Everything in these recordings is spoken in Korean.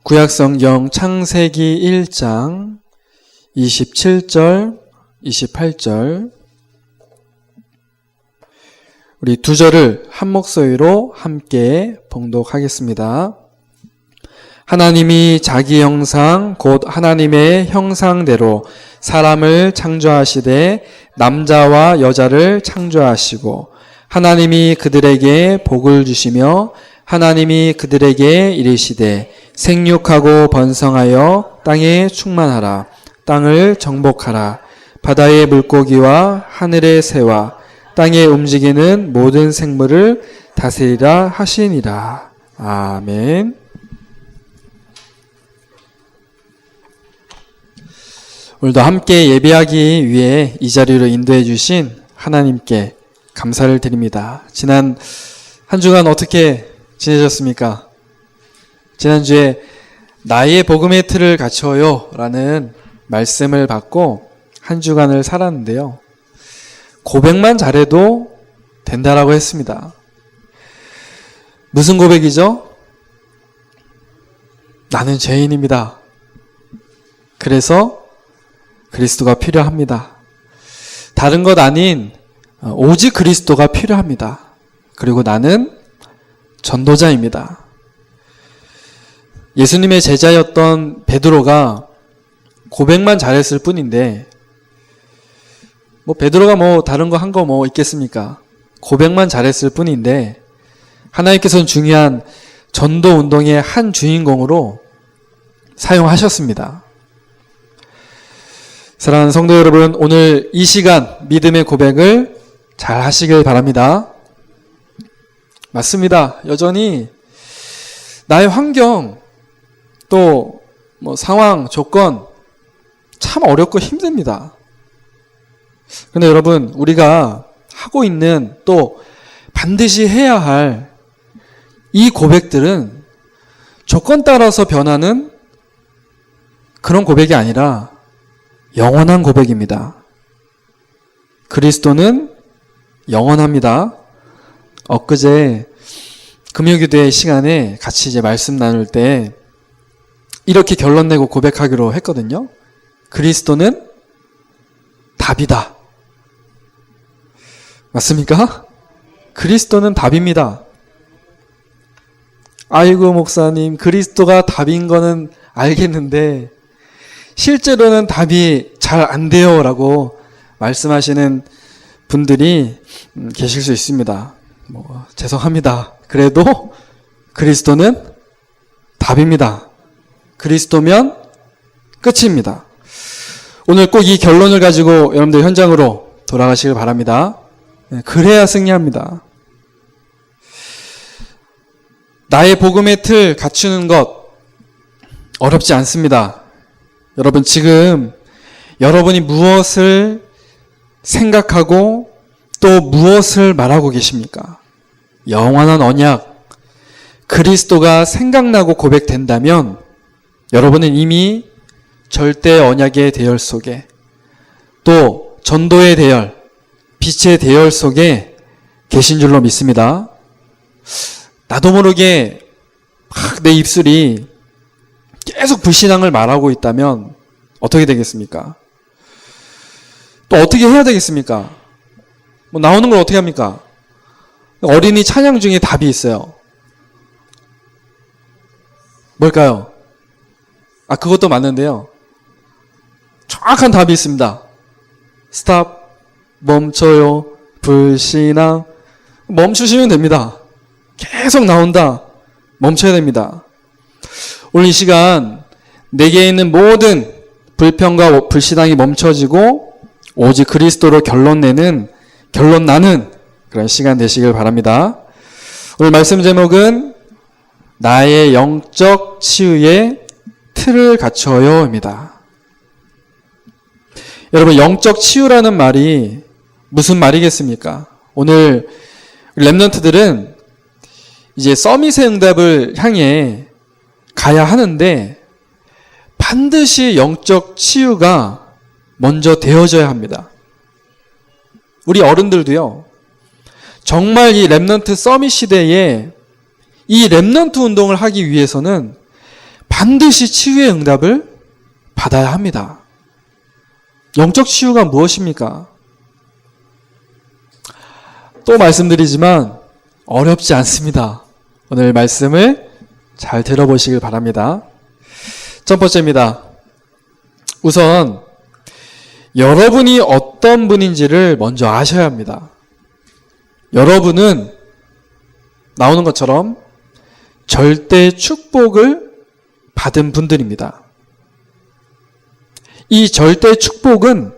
구약성경 창세기 1장 27절, 28절 우리 두 절을 한 목소리로 함께 봉독하겠습니다. 하나님이 자기 형상 곧 하나님의 형상대로 사람을 창조하시되 남자와 여자를 창조하시고 하나님이 그들에게 복을 주시며 하나님이 그들에게 이르시되 생육하고 번성하여 땅에 충만하라. 땅을 정복하라. 바다의 물고기와 하늘의 새와 땅에 움직이는 모든 생물을 다스리라 하시니라. 아멘. 오늘도 함께 예배하기 위해 이 자리로 인도해 주신 하나님께 감사를 드립니다. 지난 한 주간 어떻게 지내셨습니까? 지난주에 나의 복음의 틀을 갖춰요 라는 말씀을 받고 한 주간을 살았는데요. 고백만 잘해도 된다라고 했습니다. 무슨 고백이죠? 나는 죄인입니다. 그래서 그리스도가 필요합니다. 다른 것 아닌 오직 그리스도가 필요합니다. 그리고 나는 전도자입니다. 예수님의 제자였던 베드로가 고백만 잘했을 뿐인데 베드로가 다른 거 한 거 있겠습니까? 고백만 잘했을 뿐인데 하나님께서는 중요한 전도 운동의 한 주인공으로 사용하셨습니다. 사랑하는 성도 여러분, 오늘 이 시간 믿음의 고백을 잘 하시길 바랍니다. 맞습니다. 여전히 나의 환경 또 상황, 조건 참 어렵고 힘듭니다. 그런데 여러분, 우리가 하고 있는 또 반드시 해야 할 이 고백들은 조건 따라서 변하는 그런 고백이 아니라 영원한 고백입니다. 그리스도는 영원합니다. 엊그제 금요기도회 시간에 같이 말씀 나눌 때 이렇게 결론 내고 고백하기로 했거든요. 그리스도는 답이다. 맞습니까? 그리스도는 답입니다. 아이고 목사님, 그리스도가 답인 거는 알겠는데 실제로는 답이 잘 안 돼요 라고 말씀하시는 분들이 계실 수 있습니다. 죄송합니다. 그래도 그리스도는 답입니다. 그리스도면 끝입니다. 오늘 꼭 이 결론을 가지고 여러분들 현장으로 돌아가시길 바랍니다. 그래야 승리합니다. 나의 복음의 틀 갖추는 것 어렵지 않습니다. 여러분, 지금 여러분이 무엇을 생각하고 또 무엇을 말하고 계십니까? 영원한 언약, 그리스도가 생각나고 고백된다면 여러분은 이미 절대 언약의 대열 속에 또 전도의 대열, 빛의 대열 속에 계신 줄로 믿습니다. 나도 모르게 막 내 입술이 계속 불신앙을 말하고 있다면 어떻게 되겠습니까? 또 어떻게 해야 되겠습니까? 나오는 걸 어떻게 합니까? 어린이 찬양 중에 답이 있어요. 뭘까요? 그것도 맞는데요. 정확한 답이 있습니다. 스탑, 멈춰요, 불신앙. 멈추시면 됩니다. 계속 나온다. 멈춰야 됩니다. 오늘 이 시간 내게 있는 모든 불평과 불신앙이 멈춰지고 오직 그리스도로 결론 나는 그런 시간 되시길 바랍니다. 오늘 말씀 제목은 나의 영적 치유의 틀을 갖춰요입니다. 여러분, 영적 치유라는 말이 무슨 말이겠습니까? 오늘 렘넌트들은 이제 서밋의 응답을 향해 가야 하는데 반드시 영적 치유가 먼저 되어져야 합니다. 우리 어른들도요, 정말 이 렘넌트 서밋 시대에 이 렘넌트 운동을 하기 위해서는 반드시 치유의 응답을 받아야 합니다. 영적 치유가 무엇입니까? 또 말씀드리지만 어렵지 않습니다. 오늘 말씀을 잘 들어보시길 바랍니다. 첫 번째입니다. 우선 여러분이 어떤 분인지를 먼저 아셔야 합니다. 여러분은 나오는 것처럼 절대 축복을 받은 분들입니다. 이 절대 축복은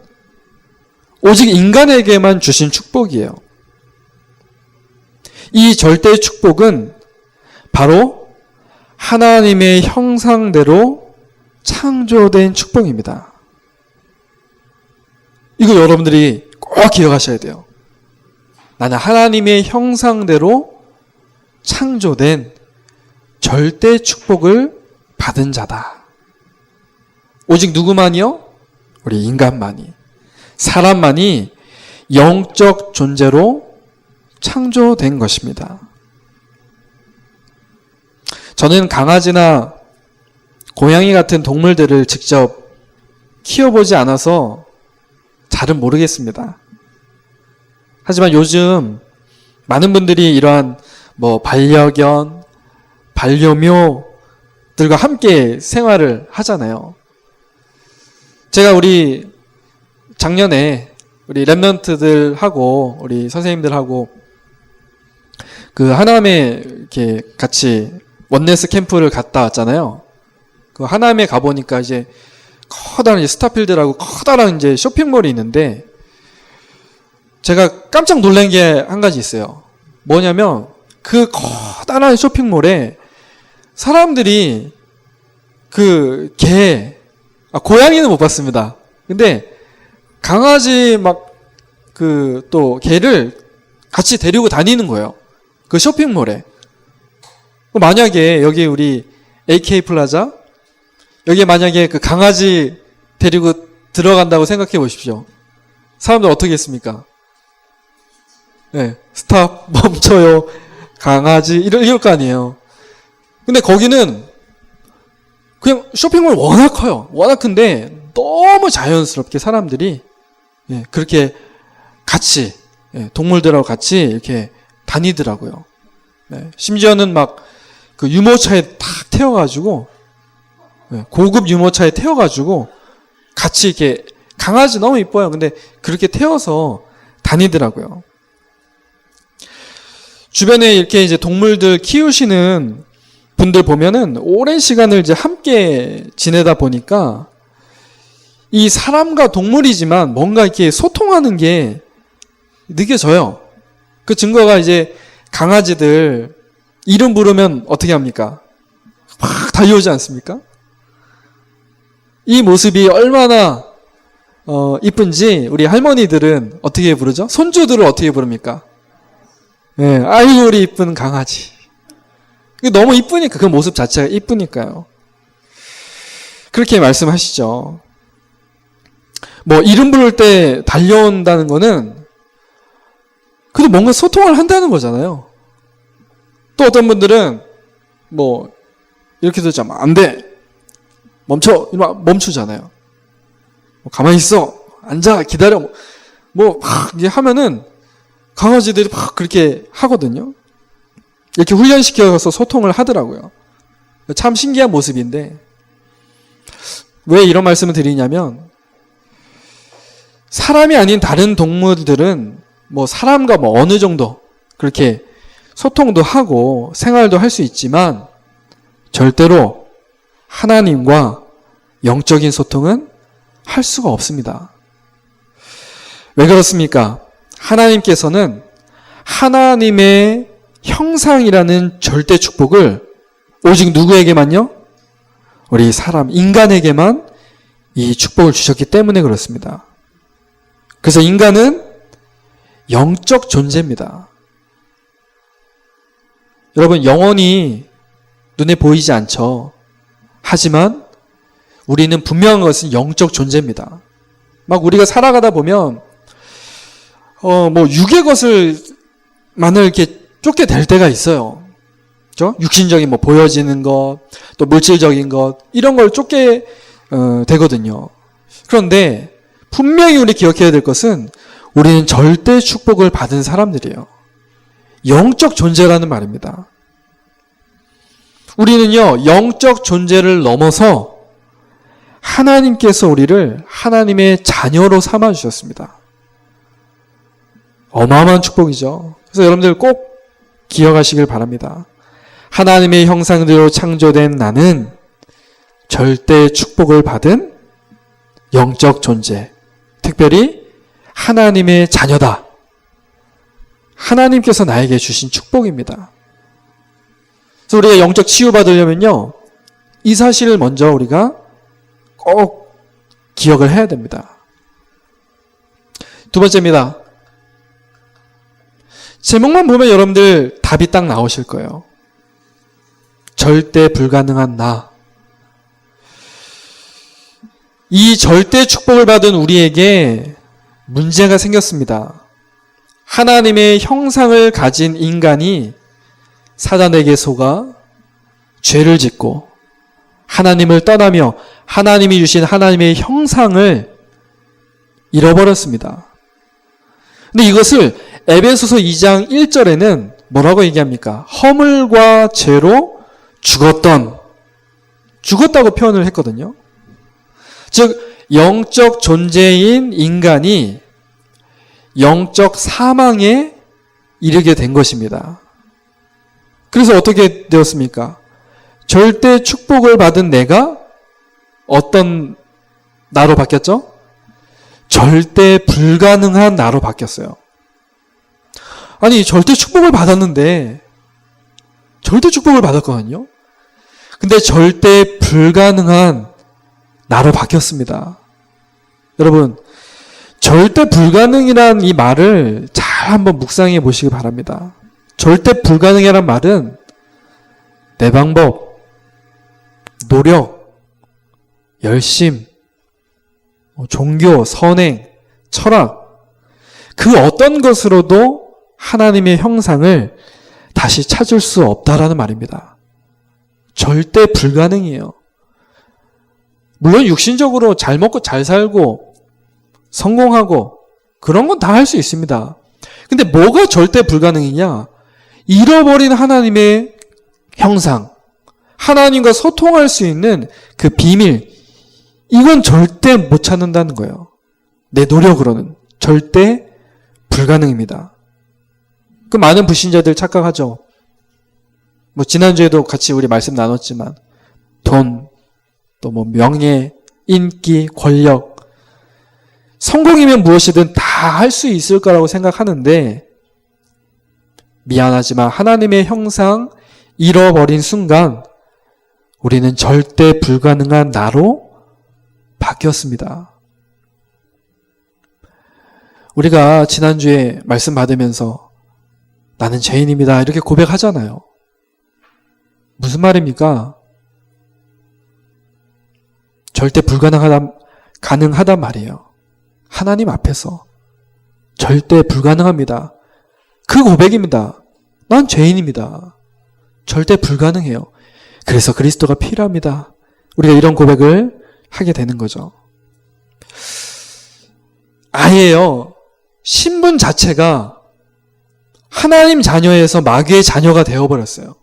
오직 인간에게만 주신 축복이에요. 이 절대 축복은 바로 하나님의 형상대로 창조된 축복입니다. 이거 여러분들이 꼭 기억하셔야 돼요. 나는 하나님의 형상대로 창조된 절대 축복을 받은 자다. 오직 누구만이요? 우리 인간만이, 사람만이 영적 존재로 창조된 것입니다. 저는 강아지나 고양이 같은 동물들을 직접 키워보지 않아서 잘은 모르겠습니다. 하지만 요즘 많은 분들이 이러한 반려견, 반려묘들과 함께 생활을 하잖아요. 제가 우리 작년에 우리 랩런트들하고 우리 선생님들하고 그 하남에 이렇게 같이 원네스 캠프를 갔다 왔잖아요. 그 하남에 가보니까 이제 커다란 스타필드라고 커다란 이제 쇼핑몰이 있는데 제가 깜짝 놀란 게 한 가지 있어요. 뭐냐면 그 커다란 쇼핑몰에 사람들이 그 고양이는 못 봤습니다. 근데 강아지 또 개를 같이 데리고 다니는 거예요. 그 쇼핑몰에. 만약에 여기 우리 AK 플라자 여기에 만약에 그 강아지 데리고 들어간다고 생각해 보십시오. 사람들 어떻게 했습니까? 네, 스탑, 멈춰요, 강아지 이럴 거 아니에요. 근데 거기는 그냥 쇼핑몰 워낙 커요. 워낙 큰데 너무 자연스럽게 사람들이 그렇게 같이 동물들하고 같이 이렇게 다니더라고요. 심지어는 그 유모차에 탁 태워가지고 고급 유모차에 태워가지고 같이 이렇게 강아지 너무 이뻐요. 근데 그렇게 태워서 다니더라고요. 주변에 이렇게 이제 동물들 키우시는 분들 보면은 오랜 시간을 이제 함께 지내다 보니까 이 사람과 동물이지만 뭔가 이렇게 소통하는 게 느껴져요. 그 증거가 이제 강아지들 이름 부르면 어떻게 합니까? 막 달려오지 않습니까? 이 모습이 얼마나 이쁜지 우리 할머니들은 어떻게 부르죠? 손주들을 어떻게 부릅니까? 아이고 우리 이쁜 강아지. 너무 이쁘니까 그 모습 자체가 이쁘니까요. 그렇게 말씀하시죠. 이름 부를 때 달려온다는 거는 그래도 뭔가 소통을 한다는 거잖아요. 또 어떤 분들은 이렇게 되죠. 안 돼. 멈춰. 이러면 멈추잖아요. 가만히 있어. 앉아. 기다려. 이제 하면은 강아지들이 막 그렇게 하거든요. 이렇게 훈련시켜서 소통을 하더라고요. 참 신기한 모습인데 왜 이런 말씀을 드리냐면 사람이 아닌 다른 동물들은 사람과 어느 정도 그렇게 소통도 하고 생활도 할 수 있지만 절대로 하나님과 영적인 소통은 할 수가 없습니다. 왜 그렇습니까? 하나님께서는 하나님의 형상이라는 절대 축복을 오직 누구에게만요? 우리 사람, 인간에게만 이 축복을 주셨기 때문에 그렇습니다. 그래서 인간은 영적 존재입니다. 여러분, 영혼이 눈에 보이지 않죠. 하지만 우리는 분명한 것은 영적 존재입니다. 우리가 살아가다 보면 육의 것을만을 이렇게 쫓게 될 때가 있어요. 그죠? 육신적인 뭐 보여지는 것, 또 물질적인 것, 이런 걸 쫓게 되거든요. 그런데 분명히 우리 기억해야 될 것은 우리는 절대 축복을 받은 사람들이에요. 영적 존재라는 말입니다. 우리는요, 영적 존재를 넘어서 하나님께서 우리를 하나님의 자녀로 삼아 주셨습니다. 어마어마한 축복이죠. 그래서 여러분들 꼭 기억하시길 바랍니다. 하나님의 형상대로 창조된 나는 절대 축복을 받은 영적 존재, 특별히 하나님의 자녀다. 하나님께서 나에게 주신 축복입니다. 그래서 우리가 영적 치유받으려면요, 이 사실을 먼저 우리가 꼭 기억을 해야 됩니다. 두 번째입니다. 제목만 보면 여러분들 답이 딱 나오실 거예요. 절대 불가능한 나. 이 절대 축복을 받은 우리에게 문제가 생겼습니다. 하나님의 형상을 가진 인간이 사단에게 속아 죄를 짓고 하나님을 떠나며 하나님이 주신 하나님의 형상을 잃어버렸습니다. 근데 이것을 에베소서 2장 1절에는 뭐라고 얘기합니까? 허물과 죄로 죽었다고 표현을 했거든요. 즉 영적 존재인 인간이 영적 사망에 이르게 된 것입니다. 그래서 어떻게 되었습니까? 절대 축복을 받은 내가 어떤 나로 바뀌었죠? 절대 불가능한 나로 바뀌었어요. 아니, 절대 축복을 받았는데, 절대 축복을 받았거든요. 근데 절대 불가능한 나로 바뀌었습니다. 여러분, 절대 불가능이란 이 말을 잘 한번 묵상해 보시기 바랍니다. 절대 불가능이란 말은 내 방법, 노력, 열심, 종교, 선행, 철학, 그 어떤 것으로도 하나님의 형상을 다시 찾을 수 없다라는 말입니다. 절대 불가능이에요. 물론 육신적으로 잘 먹고 잘 살고 성공하고 그런 건 다 할 수 있습니다. 근데 뭐가 절대 불가능이냐? 잃어버린 하나님의 형상, 하나님과 소통할 수 있는 그 비밀, 이건 절대 못 찾는다는 거예요. 내 노력으로는 절대 불가능입니다. 그 많은 불신자들 착각하죠. 뭐 지난주에도 같이 우리 말씀 나눴지만 돈, 또 뭐 명예, 인기, 권력, 성공이면 무엇이든 다 할 수 있을 거라고 생각하는데 미안하지만 하나님의 형상 잃어버린 순간 우리는 절대 불가능한 나로 바뀌었습니다. 우리가 지난주에 말씀 받으면서 나는 죄인입니다 이렇게 고백하잖아요. 무슨 말입니까? 절대 가능하단 말이에요. 하나님 앞에서 절대 불가능합니다. 그 고백입니다. 난 죄인입니다. 절대 불가능해요. 그래서 그리스도가 필요합니다. 우리가 이런 고백을 하게 되는 거죠. 아예요. 신분 자체가 하나님 자녀에서 마귀의 자녀가 되어버렸어요.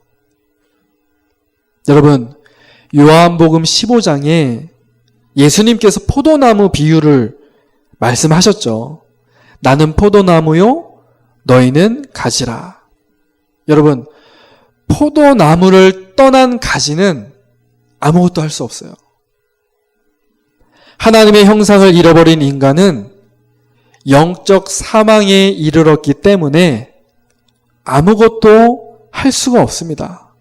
여러분, 요한복음 15장에 예수님께서 포도나무 비유를 말씀하셨죠. 나는 포도나무요, 너희는 가지라. 여러분, 포도나무를 떠난 가지는 아무것도 할 수 없어요. 하나님의 형상을 잃어버린 인간은 영적 사망에 이르렀기 때문에 아무것도 할 수가 없습니다.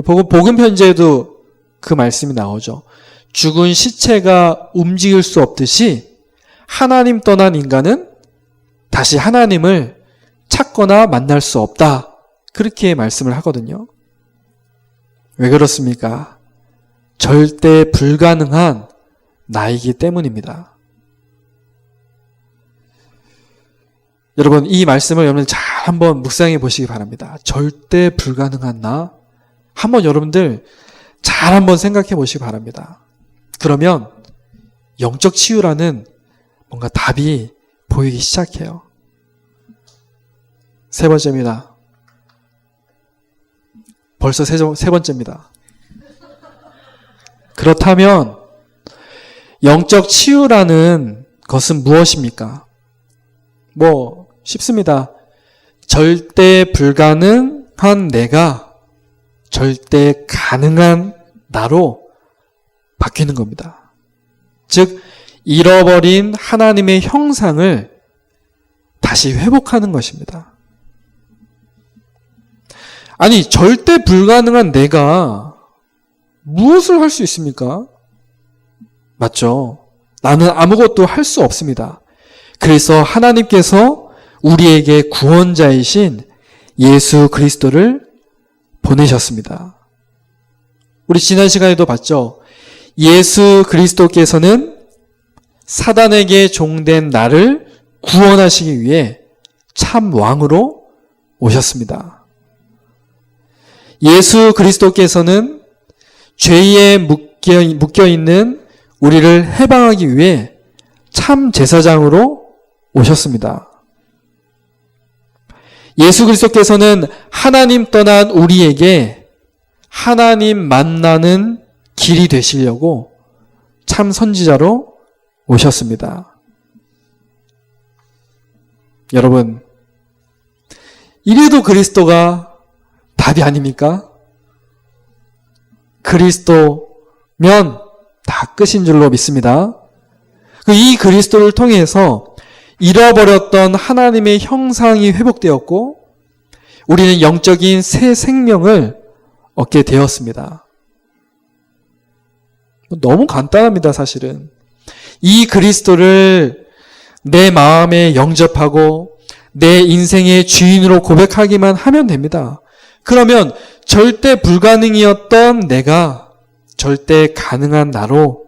복음 편지에도 그 말씀이 나오죠. 죽은 시체가 움직일 수 없듯이 하나님 떠난 인간은 다시 하나님을 찾거나 만날 수 없다. 그렇게 말씀을 하거든요. 왜 그렇습니까? 절대 불가능한 나이기 때문입니다. 여러분, 이 말씀을 여러분 잘 한번 묵상해 보시기 바랍니다. 절대 불가능한 나. 한번 여러분들 잘 한번 생각해 보시기 바랍니다. 그러면 영적 치유라는 뭔가 답이 보이기 시작해요. 세 번째입니다. 벌써 세 번째입니다. 그렇다면 영적 치유라는 것은 무엇입니까? 뭐 쉽습니다. 절대 불가능한 내가 절대 가능한 나로 바뀌는 겁니다. 즉 잃어버린 하나님의 형상을 다시 회복하는 것입니다. 아니, 절대 불가능한 내가 무엇을 할 수 있습니까? 맞죠? 나는 아무것도 할 수 없습니다. 그래서 하나님께서 우리에게 구원자이신 예수 그리스도를 보내셨습니다. 우리 지난 시간에도 봤죠? 예수 그리스도께서는 사단에게 종된 나를 구원하시기 위해 참 왕으로 오셨습니다. 예수 그리스도께서는 죄에 묶여있는 우리를 해방하기 위해 참 제사장으로 오셨습니다. 예수 그리스도께서는 하나님 떠난 우리에게 하나님 만나는 길이 되시려고 참 선지자로 오셨습니다. 여러분, 이래도 그리스도가 답이 아닙니까? 그리스도면 다 끝인 줄로 믿습니다. 이 그리스도를 통해서 잃어버렸던 하나님의 형상이 회복되었고 우리는 영적인 새 생명을 얻게 되었습니다. 너무 간단합니다, 사실은. 이 그리스도를 내 마음에 영접하고 내 인생의 주인으로 고백하기만 하면 됩니다. 그러면 절대 불가능이었던 내가 절대 가능한 나로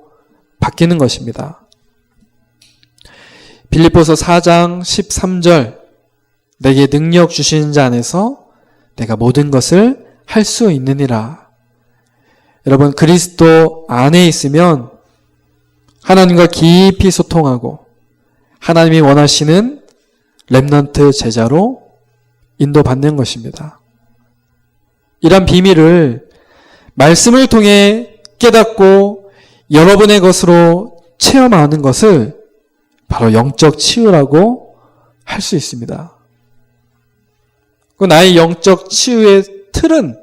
바뀌는 것입니다. 빌립보서 4장 13절, 내게 능력 주신 자 안에서 내가 모든 것을 할 수 있느니라. 여러분, 그리스도 안에 있으면 하나님과 깊이 소통하고 하나님이 원하시는 렘넌트 제자로 인도받는 것입니다. 이런 비밀을 말씀을 통해 깨닫고 여러분의 것으로 체험하는 것을 바로 영적 치유라고 할 수 있습니다. 그 나의 영적 치유의 틀은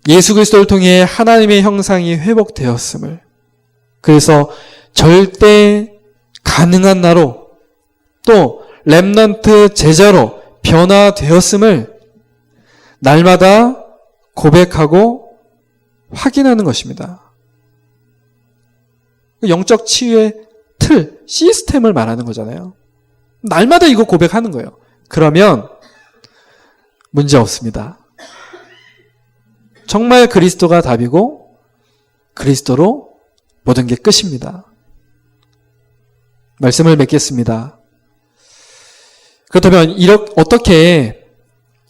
예수 그리스도를 통해 하나님의 형상이 회복되었음을, 그래서 절대 가능한 나로 또 렘넌트 제자로 변화되었음을 날마다 고백하고 확인하는 것입니다. 영적 치유의 틀, 시스템을 말하는 거잖아요. 날마다 이거 고백하는 거예요. 그러면 문제 없습니다. 정말 그리스도가 답이고 그리스도로 모든 게 끝입니다. 말씀을 맺겠습니다. 그렇다면 어떻게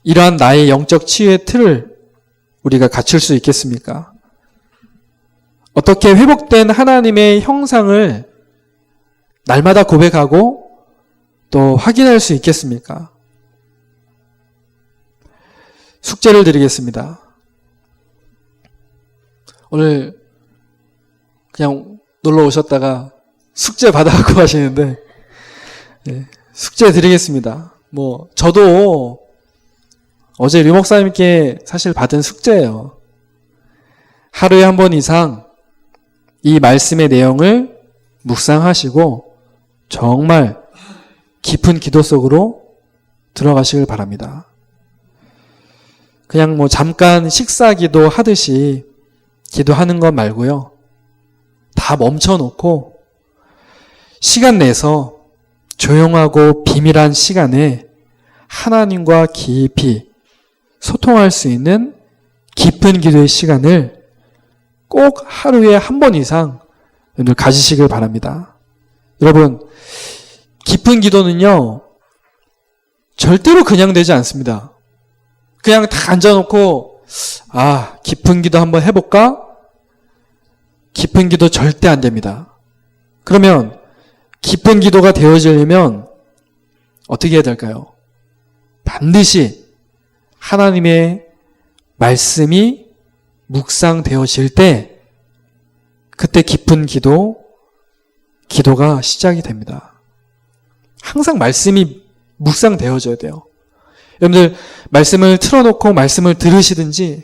이러한 나의 영적 치유의 틀을 우리가 갖출 수 있겠습니까? 어떻게 회복된 하나님의 형상을 날마다 고백하고 또 확인할 수 있겠습니까? 숙제를 드리겠습니다. 오늘 그냥 놀러 오셨다가 숙제 받아갖고 가시는데, 숙제 드리겠습니다. 저도 어제 류 목사님께 사실 받은 숙제예요. 하루에 한 번 이상 이 말씀의 내용을 묵상하시고 정말 깊은 기도 속으로 들어가시길 바랍니다. 그냥 잠깐 식사 기도 하듯이 기도하는 것 말고요. 다 멈춰놓고 시간 내서 조용하고 비밀한 시간에 하나님과 깊이 소통할 수 있는 깊은 기도의 시간을 꼭 하루에 한 번 이상 여러분 가지시길 바랍니다. 여러분, 깊은 기도는요, 절대로 그냥 되지 않습니다. 그냥 다 앉아놓고, 깊은 기도 한번 해볼까? 깊은 기도 절대 안 됩니다. 그러면 깊은 기도가 되어지려면 어떻게 해야 될까요? 반드시 하나님의 말씀이 묵상되어질 때 그때 깊은 기도가 시작이 됩니다. 항상 말씀이 묵상되어져야 돼요. 여러분들 말씀을 틀어놓고 말씀을 들으시든지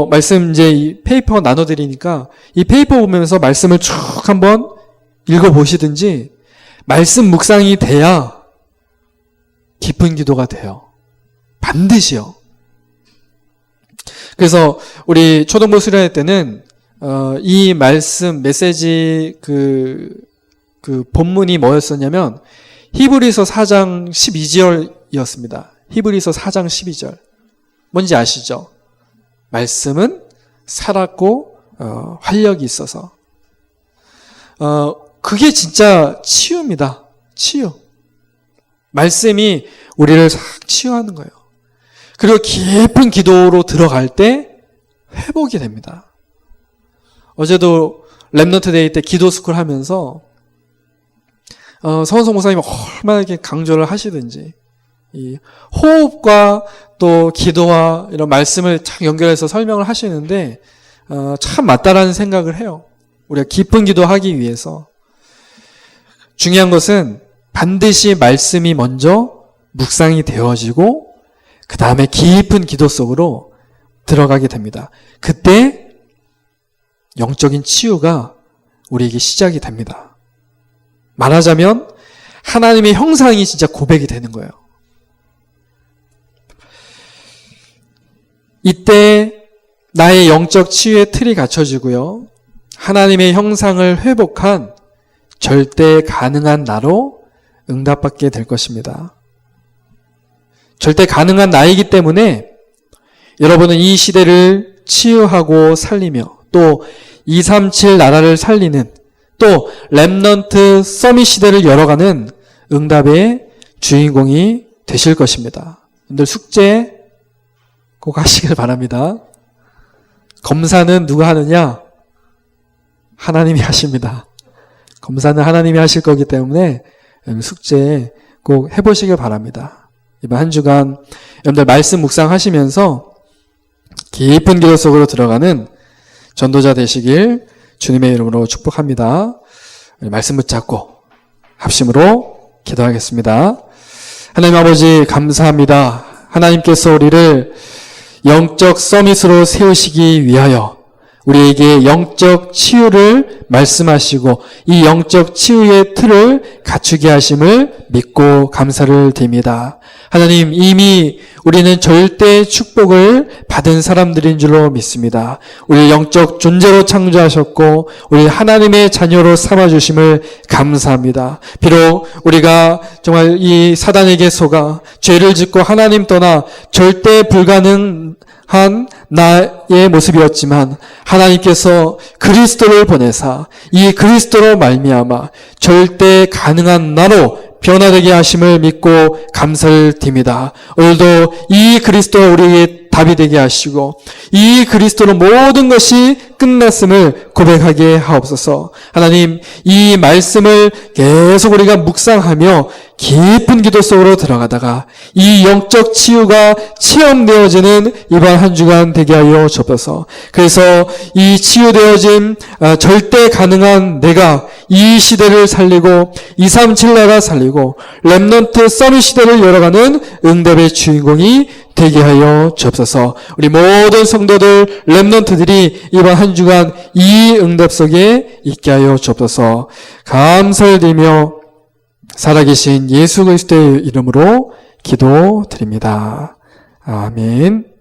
말씀 이제 이 페이퍼 나눠드리니까 이 페이퍼 보면서 말씀을 쭉 한번 읽어보시든지 말씀 묵상이 돼야 깊은 기도가 돼요. 반드시요. 그래서 우리 초등부 수련회 때는 이 말씀 메시지 그 본문이 뭐였었냐면 히브리서 4장 12절이었습니다. 히브리서 4장 12절. 뭔지 아시죠? 말씀은 살았고 활력이 있어서 그게 진짜 치유입니다. 치유. 말씀이 우리를 싹 치유하는 거예요. 그리고 깊은 기도로 들어갈 때 회복이 됩니다. 어제도 랩넌트 데이 때 기도 스쿨 하면서 서원성 목사님이 얼마나 이렇게 강조를 하시든지 이 호흡과 또 기도와 이런 말씀을 쫙 연결해서 설명을 하시는데 참 맞다라는 생각을 해요. 우리가 깊은 기도하기 위해서 중요한 것은 반드시 말씀이 먼저 묵상이 되어지고 그 다음에 깊은 기도 속으로 들어가게 됩니다. 그때 영적인 치유가 우리에게 시작이 됩니다. 말하자면 하나님의 형상이 진짜 고백이 되는 거예요. 이때 나의 영적 치유의 틀이 갖춰지고요. 하나님의 형상을 회복한 절대 가능한 나로 응답받게 될 것입니다. 절대 가능한 나이기 때문에 여러분은 이 시대를 치유하고 살리며 또 237 나라를 살리는 또 렘넌트 서밋 시대를 열어가는 응답의 주인공이 되실 것입니다. 여러분들 숙제 꼭 하시길 바랍니다. 검사는 누가 하느냐? 하나님이 하십니다. 검사는 하나님이 하실 거기 때문에 숙제 꼭 해보시길 바랍니다. 이번 한 주간 여러분들 말씀 묵상하시면서 깊은 기도 속으로 들어가는 전도자 되시길 주님의 이름으로 축복합니다. 말씀 붙잡고 합심으로 기도하겠습니다. 하나님 아버지 감사합니다. 하나님께서 우리를 영적 서밋으로 세우시기 위하여 우리에게 영적 치유를 말씀하시고 이 영적 치유의 틀을 갖추게 하심을 믿고 감사를 드립니다. 하나님 이미 우리는 절대 축복을 받은 사람들인 줄로 믿습니다. 우리 영적 존재로 창조하셨고 우리 하나님의 자녀로 삼아주심을 감사합니다. 비록 우리가 정말 이 사단에게 속아 죄를 짓고 하나님 떠나 절대 불가능한 나의 모습이었지만 하나님께서 그리스도를 보내사 이 그리스도로 말미암아 절대 가능한 나로 변화되게 하심을 믿고 감사를 드립니다. 오늘도 이 그리스도가 우리에게 답이 되게 하시고 이 그리스도로 모든 것이 끝났음을 고백하게 하옵소서. 하나님 이 말씀을 계속 우리가 묵상하며 깊은 기도 속으로 들어가다가 이 영적 치유가 체험되어지는 이번 한 주간 되게 하여 주옵소서. 그래서 이 치유되어진 절대 가능한 내가 이 시대를 살리고 237 나라 살리고 렘넌트 서밋 시대를 열어가는 응답의 주인공이 되게 하여 주옵소서. 우리 모든 성도들 렘넌트들이 이번 한 주간 이 응답 속에 있게 하여 주옵소서. 감사를 드리며 살아계신 예수 그리스도의 이름으로 기도드립니다. 아멘.